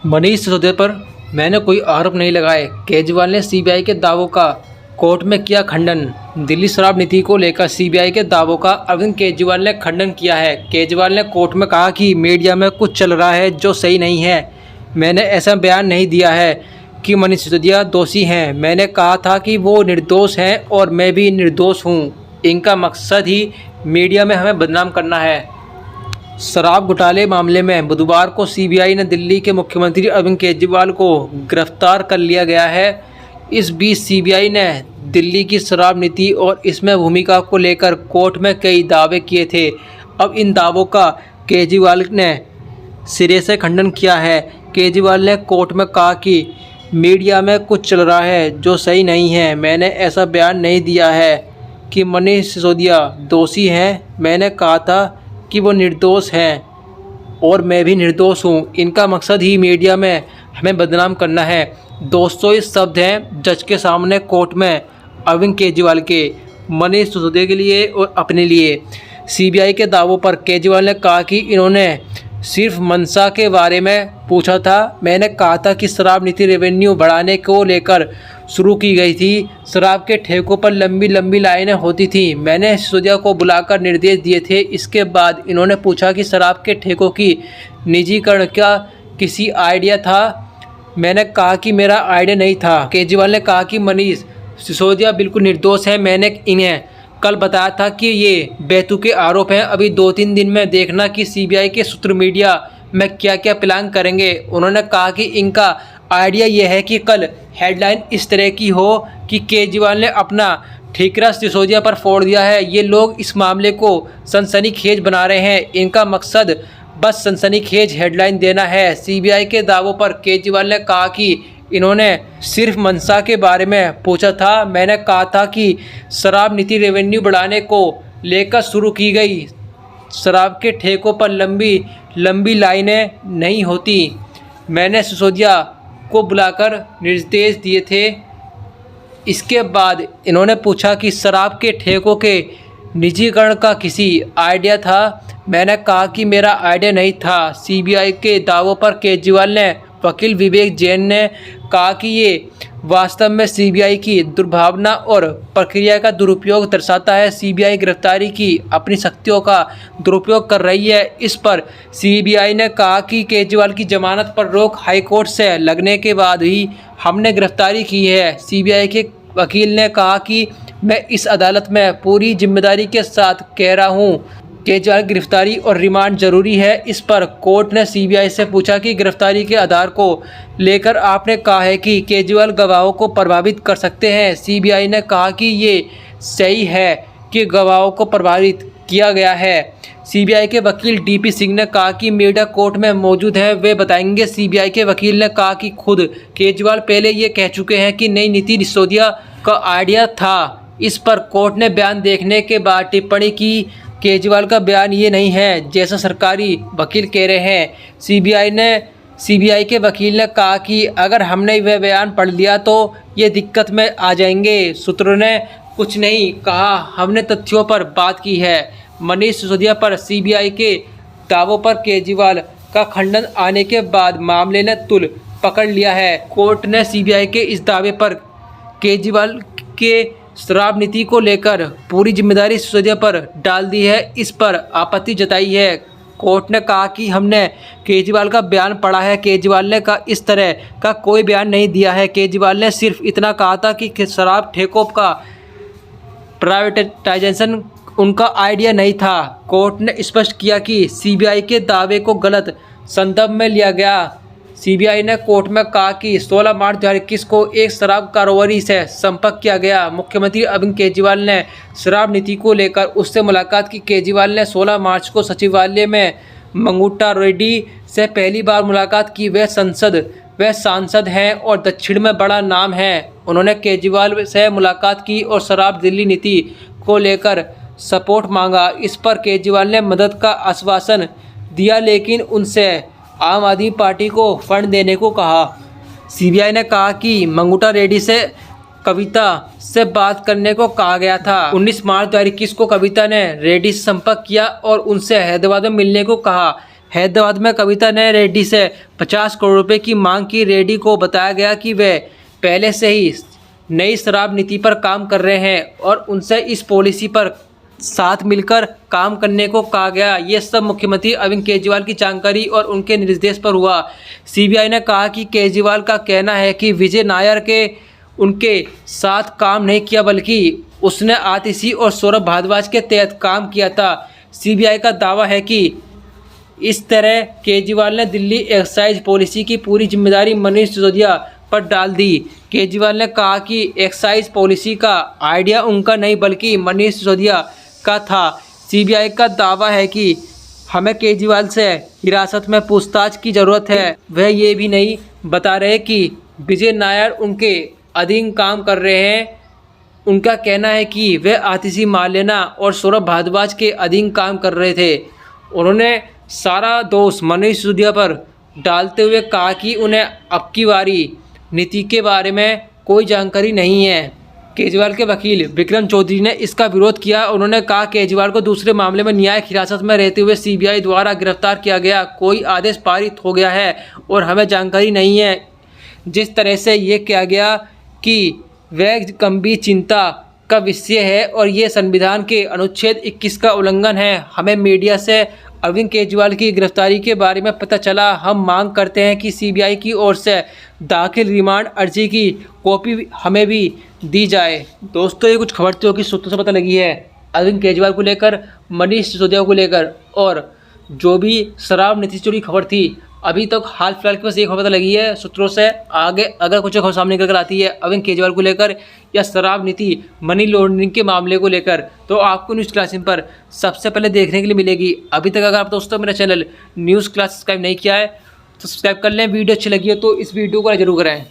मनीष सिसोदिया पर मैंने कोई आरोप नहीं लगाए। केजरीवाल ने सीबीआई के दावों का कोर्ट में किया खंडन। दिल्ली शराब नीति को लेकर सीबीआई के दावों का अरविंद केजरीवाल ने खंडन किया है। केजरीवाल ने कोर्ट में कहा कि मीडिया में कुछ चल रहा है जो सही नहीं है। मैंने ऐसा बयान नहीं दिया है कि मनीष सिसोदिया दोषी हैं। मैंने कहा था कि वो निर्दोष हैं और मैं भी निर्दोष हूँ। इनका मकसद ही मीडिया में हमें बदनाम करना है। शराब घोटाले मामले में बुधवार को सीबीआई ने दिल्ली के मुख्यमंत्री अरविंद केजरीवाल को गिरफ्तार कर लिया गया है। इस बीच सीबीआई ने दिल्ली की शराब नीति और इसमें भूमिका को लेकर कोर्ट में कई दावे किए थे। अब इन दावों का केजरीवाल ने सिरे से खंडन किया है। केजरीवाल ने कोर्ट में कहा कि मीडिया में कुछ चल रहा है जो सही नहीं है। मैंने ऐसा बयान नहीं दिया है कि मनीष सिसोदिया दोषी हैं। मैंने कहा था कि वो निर्दोष हैं और मैं भी निर्दोष हूँ। इनका मकसद ही मीडिया में हमें बदनाम करना है। दोस्तों, ये शब्द हैं जज के सामने कोर्ट में अरविंद केजरीवाल के, मनीष सिसोदिया के लिए और अपने लिए। सीबीआई के दावों पर केजरीवाल ने कहा कि इन्होंने सिर्फ मंशा के बारे में पूछा था। मैंने कहा था कि शराब नीति रेवेन्यू बढ़ाने को लेकर शुरू की गई थी। शराब के ठेकों पर लंबी लंबी लाइनें होती थी। मैंने सिसोदिया को बुलाकर निर्देश दिए थे। इसके बाद इन्होंने पूछा कि शराब के ठेकों की निजीकरण का किसी आइडिया था। मैंने कहा कि मेरा आइडिया नहीं था। केजरीवाल ने कहा कि मनीष सिसोदिया बिल्कुल निर्दोष है। मैंने इन्हें कल बताया था कि ये बेतुके आरोप हैं। अभी 2-3 दिन में देखना कि सीबीआई के सूत्र मीडिया में क्या क्या प्लान करेंगे। उन्होंने कहा कि इनका आइडिया ये है कि कल हेडलाइन इस तरह की हो कि केजरीवाल ने अपना ठीकरा सिसोदिया पर फोड़ दिया है। ये लोग इस मामले को सनसनीखेज बना रहे हैं। इनका मकसद बस सनसनीखेज हेडलाइन देना है। सीबीआई के दावों पर केजरीवाल ने कहा कि इन्होंने सिर्फ मंशा के बारे में पूछा था। मैंने कहा था कि शराब नीति रेवेन्यू बढ़ाने को लेकर शुरू की गई। शराब के ठेकों पर लंबी लंबी लाइनें नहीं होती। मैंने सिसोदिया को बुलाकर निर्देश दिए थे। इसके बाद इन्होंने पूछा कि शराब के ठेकों के निजीकरण का किसी आइडिया था। मैंने कहा कि मेरा आइडिया नहीं था। सीबीआई के दावों पर केजरीवाल ने वकील विवेक जैन ने कहा कि ये वास्तव में सीबीआई की दुर्भावना और प्रक्रिया का दुरुपयोग दर्शाता है। सीबीआई गिरफ्तारी की अपनी शक्तियों का दुरुपयोग कर रही है। इस पर सीबीआई ने कहा कि केजरीवाल की जमानत पर रोक हाईकोर्ट से लगने के बाद ही हमने गिरफ्तारी की है। सीबीआई के वकील ने कहा कि मैं इस अदालत में पूरी जिम्मेदारी के साथ कह रहा हूँ केजरीवाल की गिरफ्तारी और रिमांड जरूरी है। इस पर कोर्ट ने सीबीआई से पूछा कि गिरफ्तारी के आधार को लेकर आपने कहा है कि केजरीवाल गवाहों को प्रभावित कर सकते हैं। सीबीआई ने कहा कि ये सही है कि गवाहों को प्रभावित किया गया है। सीबीआई के वकील डीपी सिंह ने कहा कि मीडिया कोर्ट में मौजूद है, वे बताएंगे। सीबीआई के वकील ने कहा कि खुद केजरीवाल पहले ये कह चुके हैं कि नई नीति सिसोदिया का आइडिया था। इस पर कोर्ट ने बयान देखने के बाद टिप्पणी की, केजरीवाल का बयान ये नहीं है जैसा सरकारी वकील कह रहे हैं। सीबीआई के वकील ने कहा कि अगर हमने वह बयान पढ़ लिया तो ये दिक्कत में आ जाएंगे। सूत्रों ने कुछ नहीं कहा, हमने तथ्यों पर बात की है। मनीष सिसोदिया पर सीबीआई के दावों पर केजरीवाल का खंडन आने के बाद मामले ने तूल पकड़ लिया है। कोर्ट ने सीबीआई के इस दावे पर केजरीवाल के शराब नीति को लेकर पूरी जिम्मेदारी सिसोदिया पर डाल दी है। इस पर आपत्ति जताई है। कोर्ट ने कहा कि हमने केजरीवाल का बयान पढ़ा है। केजरीवाल ने का इस तरह का कोई बयान नहीं दिया है। केजरीवाल ने सिर्फ इतना कहा था कि शराब ठेकों का प्राइवेटाइजेशन उनका आइडिया नहीं था। कोर्ट ने स्पष्ट किया कि सीबीआई के दावे को गलत संदर्भ में लिया गया। सीबीआई ने कोर्ट में कहा कि 16 मार्च 2021 को एक शराब कारोबारी से संपर्क किया गया। मुख्यमंत्री अरविंद केजरीवाल ने शराब नीति को लेकर उससे मुलाकात की। केजरीवाल ने 16 मार्च को सचिवालय में मंगूटा रेड्डी से पहली बार मुलाकात की। वह सांसद हैं और दक्षिण में बड़ा नाम है। उन्होंने केजरीवाल से मुलाकात की और शराब दिल्ली नीति को लेकर सपोर्ट मांगा। इस पर केजरीवाल ने मदद का आश्वासन दिया, लेकिन उनसे आम आदमी पार्टी को फंड देने को कहा। सीबीआई ने कहा कि मंगूटा रेड्डी से कविता से बात करने को कहा गया था। 19 मार्च 2021 को कविता ने रेड्डी से संपर्क किया और उनसे हैदराबाद में मिलने को कहा। हैदराबाद में कविता ने रेड्डी से 50 करोड़ रुपए की मांग की। रेड्डी को बताया गया कि वे पहले से ही नई शराब नीति पर काम कर रहे हैं और उनसे इस पॉलिसी पर साथ मिलकर काम करने को कहा गया। ये सब मुख्यमंत्री अरविंद केजरीवाल की जानकारी और उनके निर्देश पर हुआ। सीबीआई ने कहा कि केजरीवाल का कहना है कि विजय नायर के उनके साथ काम नहीं किया, बल्कि उसने आतिशी और सौरभ भारद्वाज के तहत काम किया था। सीबीआई का दावा है कि इस तरह केजरीवाल ने दिल्ली एक्साइज पॉलिसी की पूरी जिम्मेदारी मनीष सिसोदिया पर डाल दी। केजरीवाल ने कहा कि एक्साइज पॉलिसी का आइडिया उनका नहीं बल्कि मनीष सिसोदिया का था। सीबीआई का दावा है कि हमें केजरीवाल से हिरासत में पूछताछ की ज़रूरत है। वह ये भी नहीं बता रहे कि विजय नायर उनके अधीन काम कर रहे हैं। उनका कहना है कि वे आतिशी मार्लेना और सौरभ भारद्वाज के अधीन काम कर रहे थे। उन्होंने सारा दोष मनीष सिसोदिया पर डालते हुए कहा कि उन्हें अब की बारी नीति के बारे में कोई जानकारी नहीं है। केजरीवाल के वकील विक्रम चौधरी ने इसका विरोध किया। उन्होंने कहा केजरीवाल को दूसरे मामले में न्यायिक हिरासत में रहते हुए सीबीआई द्वारा गिरफ्तार किया गया। कोई आदेश पारित हो गया है और हमें जानकारी नहीं है। जिस तरह से ये किया गया कि वह गंभीर चिंता का विषय है और ये संविधान के अनुच्छेद 21 का उल्लंघन है। हमें मीडिया से अरविंद केजरीवाल की गिरफ्तारी के बारे में पता चला। हम मांग करते हैं कि सीबीआई की ओर से दाखिल रिमांड अर्जी की कॉपी हमें भी दी जाए। दोस्तों, ये कुछ खबर की सूत्रों से पता लगी है अरविंद केजरीवाल को लेकर, मनीष सिसोदिया को लेकर और जो भी शराब नीति चोरी खबर थी। अभी तक हाल फिलहाल के बस एक खबर पता लगी है सूत्रों से। आगे अगर कुछ खबर सामने निकल कर आती है अरविंद केजरीवाल को लेकर या शराब नीति मनी लॉन्ड्रिंग के मामले को लेकर, तो आपको न्यूज़ क्लासिक पर सबसे पहले देखने के लिए मिलेगी। अभी तक अगर आप दोस्तों मेरा चैनल न्यूज़ क्लास सब्सक्राइब नहीं किया है तो सब्सक्राइब कर लें। वीडियो अच्छी लगी हो तो इस वीडियो को जरूर करें।